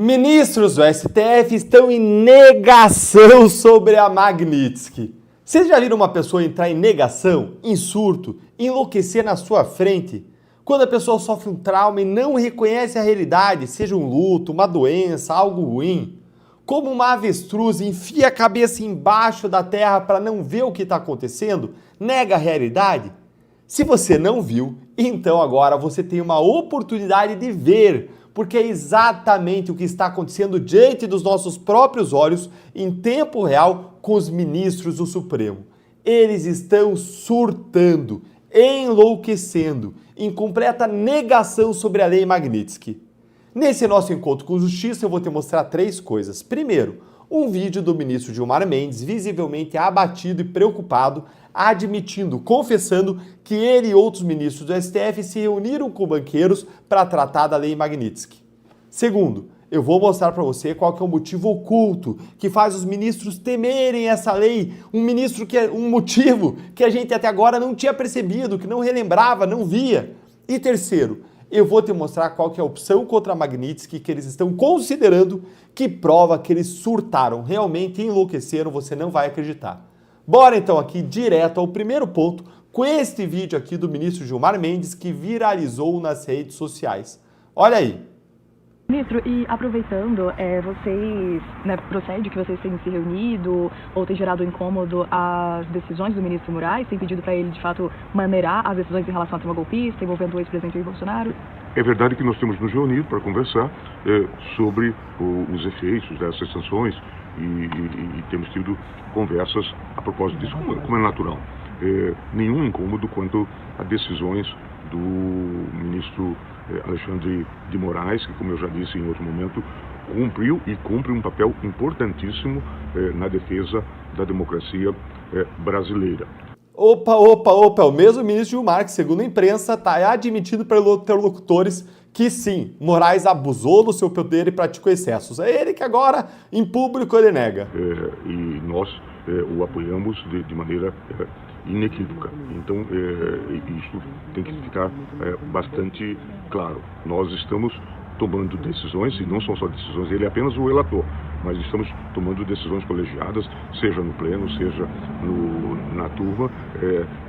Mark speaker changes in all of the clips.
Speaker 1: Ministros do STF estão em negação sobre a Magnitsky. Vocês já viram uma pessoa entrar em negação, em surto, enlouquecer na sua frente? Quando a pessoa sofre um trauma e não reconhece a realidade, seja um luto, uma doença, algo ruim. Como uma avestruz enfia a cabeça embaixo da terra para não ver o que está acontecendo, nega a realidade? Se você não viu, então agora você tem uma oportunidade de ver, porque é exatamente o que está acontecendo diante dos nossos próprios olhos, em tempo real, com os ministros do Supremo. Eles estão surtando, enlouquecendo, em completa negação sobre a lei Magnitsky. Nesse nosso encontro com justiça, eu vou te mostrar três coisas. Primeiro, um vídeo do ministro Gilmar Mendes, visivelmente abatido e preocupado, admitindo, confessando que ele e outros ministros do STF se reuniram com banqueiros para tratar da lei Magnitsky. Segundo, eu vou mostrar para você qual que é o motivo oculto que faz os ministros temerem essa lei, um motivo que a gente até agora não tinha percebido, que não relembrava, não via. E terceiro, eu vou te mostrar qual que é a opção contra a Magnitsky que eles estão considerando, que prova que eles surtaram, realmente enlouqueceram, você não vai acreditar. Bora então aqui direto ao primeiro ponto, com este vídeo aqui do ministro Gilmar Mendes que viralizou nas redes sociais. Olha aí.
Speaker 2: Ministro, e aproveitando, procede que vocês tenham se reunido ou tem gerado incômodo às decisões do ministro Moraes, tem pedido para ele, de fato, maneirar as decisões em relação ao tema golpista, envolvendo o ex-presidente Jair Bolsonaro?
Speaker 3: É verdade que nós temos nos reunido para conversar sobre os efeitos dessas sanções e temos tido conversas a propósito disso, como é natural. Nenhum incômodo quanto a decisões do ministro Alexandre de Moraes, que, como eu já disse em outro momento, cumpriu e cumpre um papel importantíssimo na defesa da democracia brasileira.
Speaker 1: Opa, o mesmo ministro Gilmar, que segundo a imprensa está admitido pelos interlocutores que sim, Moraes abusou do seu poder e praticou excessos. É ele que agora, em público, ele nega.
Speaker 3: E nós o apoiamos de maneira inequívoca. Então, isso tem que ficar bastante claro. Nós estamos tomando decisões, e não são só decisões, ele é apenas o relator, mas estamos tomando decisões colegiadas, seja no pleno, seja na turma,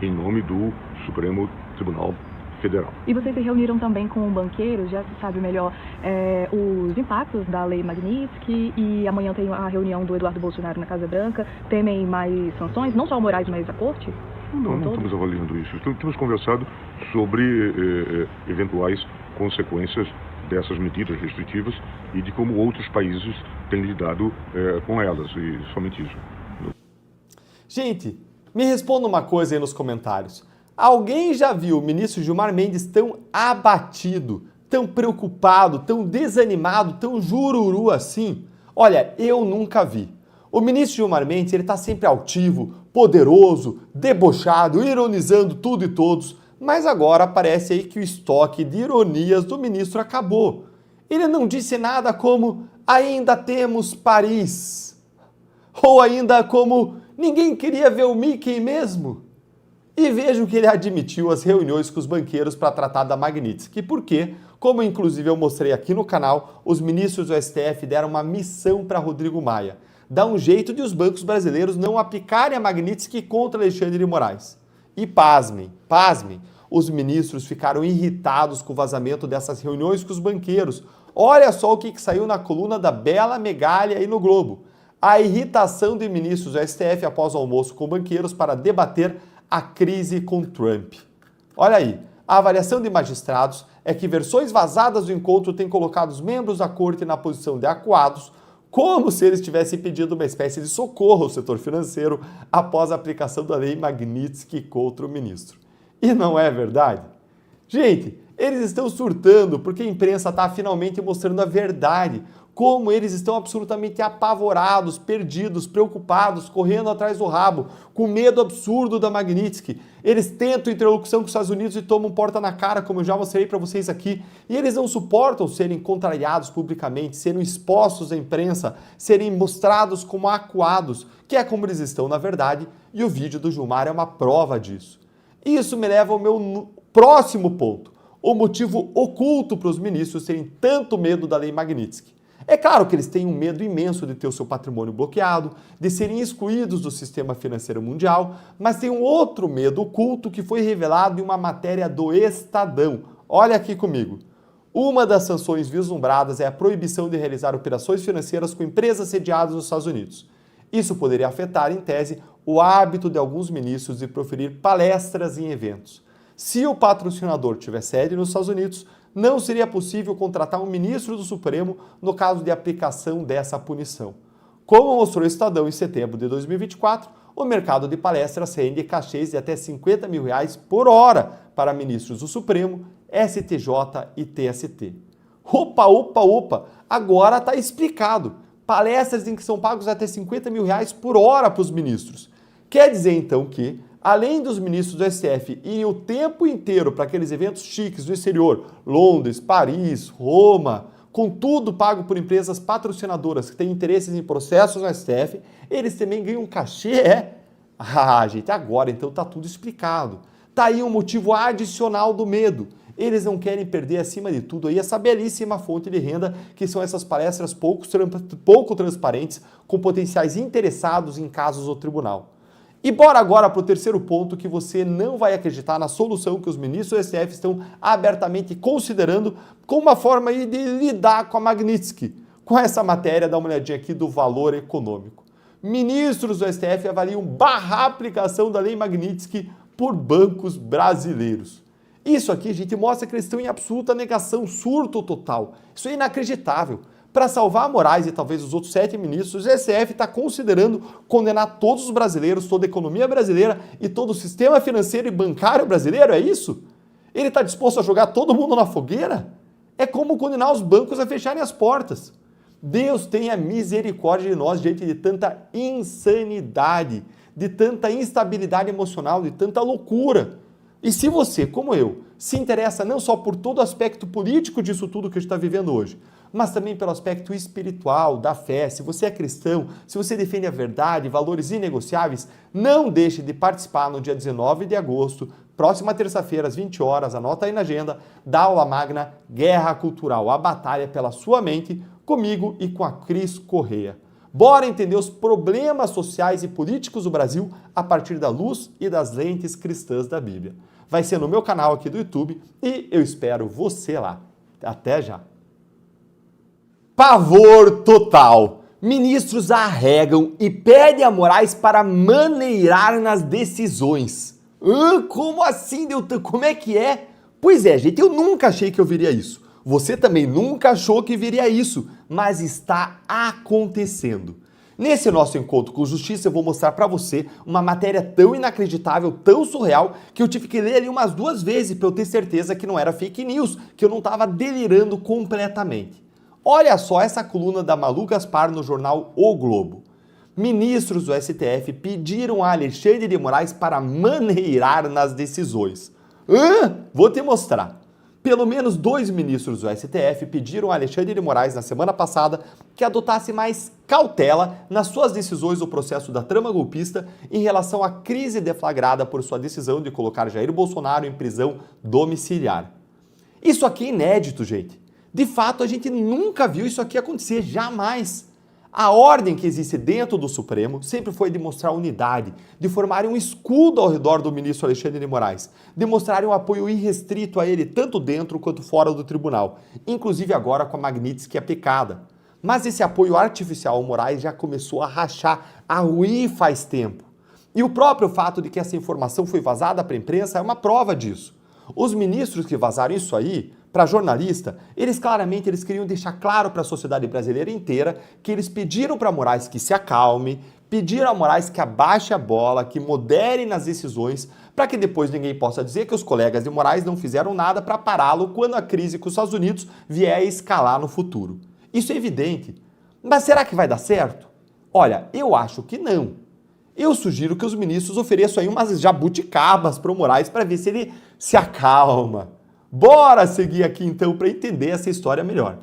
Speaker 3: em nome do Supremo Tribunal Federal.
Speaker 2: E vocês se reuniram também com banqueiros, já se sabe melhor os impactos da lei Magnitsky, e amanhã tem a reunião do Eduardo Bolsonaro na Casa Branca. Temem mais sanções, não só o Moraes, mas a Corte?
Speaker 3: Não estamos avaliando isso. Temos conversado sobre eventuais consequências dessas medidas restritivas e de como outros países têm lidado com elas, e somente isso.
Speaker 1: Gente, me responda uma coisa aí nos comentários. Alguém já viu o ministro Gilmar Mendes tão abatido, tão preocupado, tão desanimado, tão jururu assim? Olha, eu nunca vi. O ministro Gilmar Mendes, ele está sempre altivo, poderoso, debochado, ironizando tudo e todos, mas agora parece aí que o estoque de ironias do ministro acabou. Ele não disse nada como ainda temos Paris, ou ainda como ninguém queria ver o Mickey mesmo. E vejam que ele admitiu as reuniões com os banqueiros para tratar da Magnitsky, porque, como inclusive eu mostrei aqui no canal, os ministros do STF deram uma missão para Rodrigo Maia. Dá um jeito de os bancos brasileiros não aplicarem a Magnitsky contra Alexandre de Moraes. E pasmem, os ministros ficaram irritados com o vazamento dessas reuniões com os banqueiros. Olha só o que saiu na coluna da Bela Megalha aí no Globo. A irritação de ministros do STF após o almoço com banqueiros para debater a crise com Trump. Olha aí, a avaliação de magistrados é que versões vazadas do encontro têm colocado os membros da corte na posição de acuados, como se eles tivessem pedido uma espécie de socorro ao setor financeiro após a aplicação da lei Magnitsky contra o ministro. E não é verdade? Gente, eles estão surtando porque a imprensa está finalmente mostrando a verdade, como eles estão absolutamente apavorados, perdidos, preocupados, correndo atrás do rabo, com medo absurdo da Magnitsky. Eles tentam interlocução com os Estados Unidos e tomam porta na cara, como eu já mostrei para vocês aqui, e eles não suportam serem contrariados publicamente, serem expostos à imprensa, serem mostrados como acuados, que é como eles estão na verdade, e o vídeo do Gilmar é uma prova disso. Isso me leva ao meu próximo ponto, o motivo oculto para os ministros terem tanto medo da lei Magnitsky. É claro que eles têm um medo imenso de ter o seu patrimônio bloqueado, de serem excluídos do sistema financeiro mundial, mas tem um outro medo oculto que foi revelado em uma matéria do Estadão. Olha aqui comigo. Uma das sanções vislumbradas é a proibição de realizar operações financeiras com empresas sediadas nos Estados Unidos. Isso poderia afetar, em tese, o hábito de alguns ministros de proferir palestras em eventos. Se o patrocinador tiver sede nos Estados Unidos, não seria possível contratar um ministro do Supremo no caso de aplicação dessa punição. Como mostrou o Estadão em setembro de 2024, o mercado de palestras rende cachês de até R$50 mil por hora para ministros do Supremo, STJ e TST. Opa! Agora está explicado. Palestras em que são pagos até R$50 mil por hora para os ministros. Quer dizer, então, que, além dos ministros do STF irem o tempo inteiro para aqueles eventos chiques do exterior, Londres, Paris, Roma, com tudo pago por empresas patrocinadoras que têm interesses em processos no STF, eles também ganham um cachê, gente, agora então está tudo explicado. Está aí um motivo adicional do medo. Eles não querem perder, acima de tudo, aí essa belíssima fonte de renda que são essas palestras pouco transparentes com potenciais interessados em casos do tribunal. E bora agora para o terceiro ponto que você não vai acreditar na solução que os ministros do STF estão abertamente considerando como uma forma aí de lidar com a Magnitsky. Com essa matéria, dá uma olhadinha aqui do Valor Econômico. Ministros do STF avaliam barrar a aplicação da Lei Magnitsky por bancos brasileiros. Isso aqui, gente, mostra que eles estão em absoluta negação, surto total. Isso é inacreditável. Para salvar a Moraes e talvez os outros 7 ministros, o STF está considerando condenar todos os brasileiros, toda a economia brasileira e todo o sistema financeiro e bancário brasileiro, é isso? Ele está disposto a jogar todo mundo na fogueira? É como condenar os bancos a fecharem as portas. Deus tenha misericórdia de nós diante de tanta insanidade, de tanta instabilidade emocional, de tanta loucura. E se você, como eu, se interessa não só por todo o aspecto político disso tudo que a gente está vivendo hoje, mas também pelo aspecto espiritual, da fé, se você é cristão, se você defende a verdade, valores inegociáveis, não deixe de participar no dia 19 de agosto, próxima terça-feira, às 20 horas, anota aí na agenda, da aula magna Guerra Cultural, a batalha pela sua mente, comigo e com a Cris Correia. Bora entender os problemas sociais e políticos do Brasil a partir da luz e das lentes cristãs da Bíblia. Vai ser no meu canal aqui do YouTube e eu espero você lá. Até já! Pavor total! Ministros arregam e pedem a Moraes para maneirar nas decisões. Como assim, Deltan? Como é que é? Pois é, gente, eu nunca achei que eu viria isso. Você também nunca achou que viria isso, mas está acontecendo. Nesse nosso encontro com justiça, eu vou mostrar para você uma matéria tão inacreditável, tão surreal, que eu tive que ler ali umas 2 vezes para eu ter certeza que não era fake news, que eu não estava delirando completamente. Olha só essa coluna da Malu Gaspar no jornal O Globo. Ministros do STF pediram a Alexandre de Moraes para maneirar nas decisões. Vou te mostrar. Pelo menos 2 ministros do STF pediram a Alexandre de Moraes na semana passada que adotasse mais cautela nas suas decisões do processo da trama golpista em relação à crise deflagrada por sua decisão de colocar Jair Bolsonaro em prisão domiciliar. Isso aqui é inédito, gente. De fato, a gente nunca viu isso aqui acontecer, jamais. A ordem que existe dentro do Supremo sempre foi de mostrar unidade, de formarem um escudo ao redor do ministro Alexandre de Moraes, de mostrarem um apoio irrestrito a ele, tanto dentro quanto fora do tribunal, inclusive agora com a Magnitsky aplicada. Mas esse apoio artificial ao Moraes já começou a rachar, a ruir faz tempo. E o próprio fato de que essa informação foi vazada para a imprensa é uma prova disso. Os ministros que vazaram isso aí, para jornalista, eles queriam deixar claro para a sociedade brasileira inteira que eles pediram para Moraes que se acalme, pediram a Moraes que abaixe a bola, que modere nas decisões, para que depois ninguém possa dizer que os colegas de Moraes não fizeram nada para pará-lo quando a crise com os Estados Unidos vier a escalar no futuro. Isso é evidente. Mas será que vai dar certo? Olha, eu acho que não. Eu sugiro que os ministros ofereçam aí umas jabuticabas para o Moraes para ver se ele se acalma. Bora seguir aqui então para entender essa história melhor.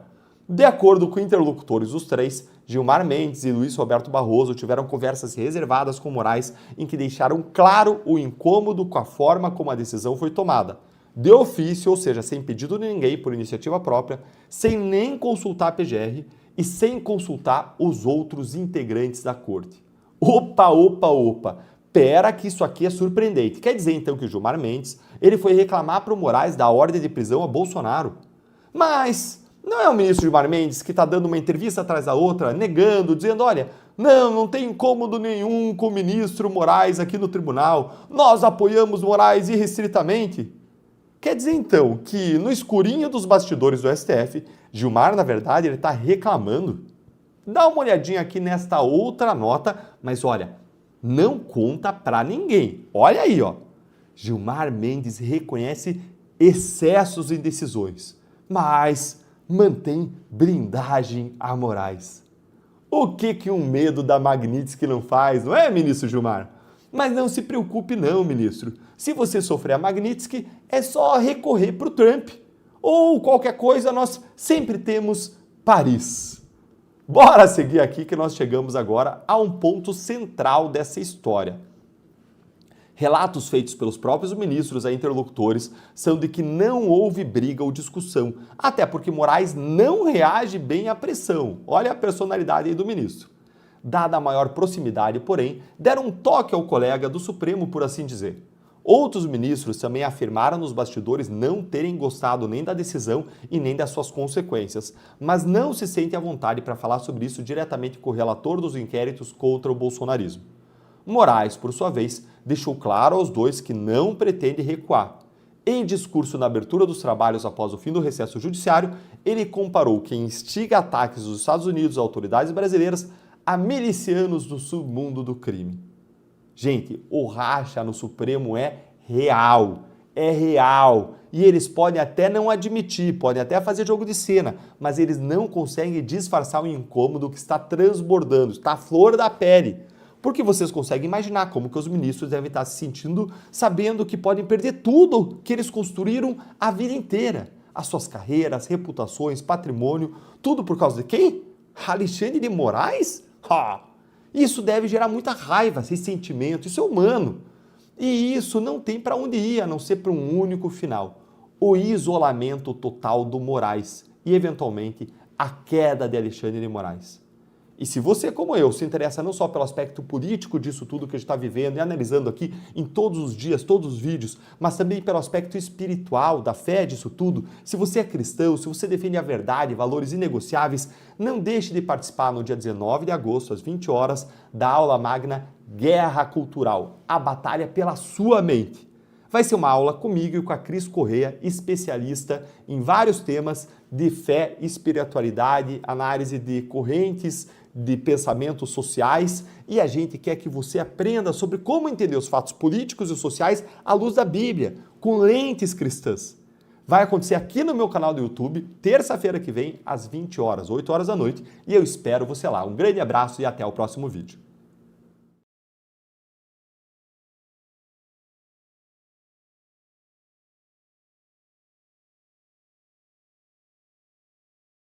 Speaker 1: De acordo com interlocutores dos 3, Gilmar Mendes e Luiz Roberto Barroso tiveram conversas reservadas com Moraes em que deixaram claro o incômodo com a forma como a decisão foi tomada. De ofício, ou seja, sem pedido de ninguém por iniciativa própria, sem nem consultar a PGR e sem consultar os outros integrantes da corte. Opa, opa, opa! Pera que isso aqui é surpreendente. Quer dizer então que o Gilmar Mendes ele foi reclamar para o Moraes da ordem de prisão a Bolsonaro. Mas não é o ministro Gilmar Mendes que está dando uma entrevista atrás da outra, negando, dizendo, olha, não tem incômodo nenhum com o ministro Moraes aqui no tribunal, nós apoiamos Moraes irrestritamente. Quer dizer então que no escurinho dos bastidores do STF, Gilmar, na verdade, ele está reclamando? Dá uma olhadinha aqui nesta outra nota, mas olha, não conta pra ninguém. Olha aí, ó. Gilmar Mendes reconhece excessos em decisões, mas mantém blindagem a Moraes. O que um medo da Magnitsky não faz, não é, ministro Gilmar? Mas não se preocupe não, ministro. Se você sofrer a Magnitsky, é só recorrer para o Trump. Ou qualquer coisa, nós sempre temos Paris. Bora seguir aqui que nós chegamos agora a um ponto central dessa história. Relatos feitos pelos próprios ministros a interlocutores são de que não houve briga ou discussão, até porque Moraes não reage bem à pressão. Olha a personalidade aí do ministro. Dada a maior proximidade, porém, deram um toque ao colega do Supremo, por assim dizer. Outros ministros também afirmaram nos bastidores não terem gostado nem da decisão e nem das suas consequências, mas não se sentem à vontade para falar sobre isso diretamente com o relator dos inquéritos contra o bolsonarismo. Moraes, por sua vez, deixou claro aos dois que não pretende recuar. Em discurso na abertura dos trabalhos após o fim do recesso judiciário, ele comparou quem instiga ataques dos Estados Unidos a autoridades brasileiras a milicianos do submundo do crime. Gente, o racha no Supremo é real. E eles podem até não admitir, podem até fazer jogo de cena, mas eles não conseguem disfarçar o incômodo que está transbordando, está à flor da pele. Porque vocês conseguem imaginar como que os ministros devem estar se sentindo sabendo que podem perder tudo que eles construíram a vida inteira. As suas carreiras, reputações, patrimônio, tudo por causa de quem? Alexandre de Moraes? Isso deve gerar muita raiva, ressentimento, isso é humano. E isso não tem para onde ir, a não ser para um único final. O isolamento total do Moraes e, eventualmente, a queda de Alexandre de Moraes. E se você, como eu, se interessa não só pelo aspecto político disso tudo que a gente está vivendo e analisando aqui em todos os dias, todos os vídeos, mas também pelo aspecto espiritual, da fé disso tudo, se você é cristão, se você defende a verdade, valores inegociáveis, não deixe de participar no dia 19 de agosto, às 20 horas, da aula magna Guerra Cultural, a batalha pela sua mente. Vai ser uma aula comigo e com a Cris Correia, especialista em vários temas de fé, espiritualidade, análise de correntes, de pensamentos sociais, e a gente quer que você aprenda sobre como entender os fatos políticos e sociais à luz da Bíblia, com lentes cristãs. Vai acontecer aqui no meu canal do YouTube, terça-feira que vem, às 20 horas, 8 horas da noite, e eu espero você lá. Um grande abraço e até o próximo vídeo.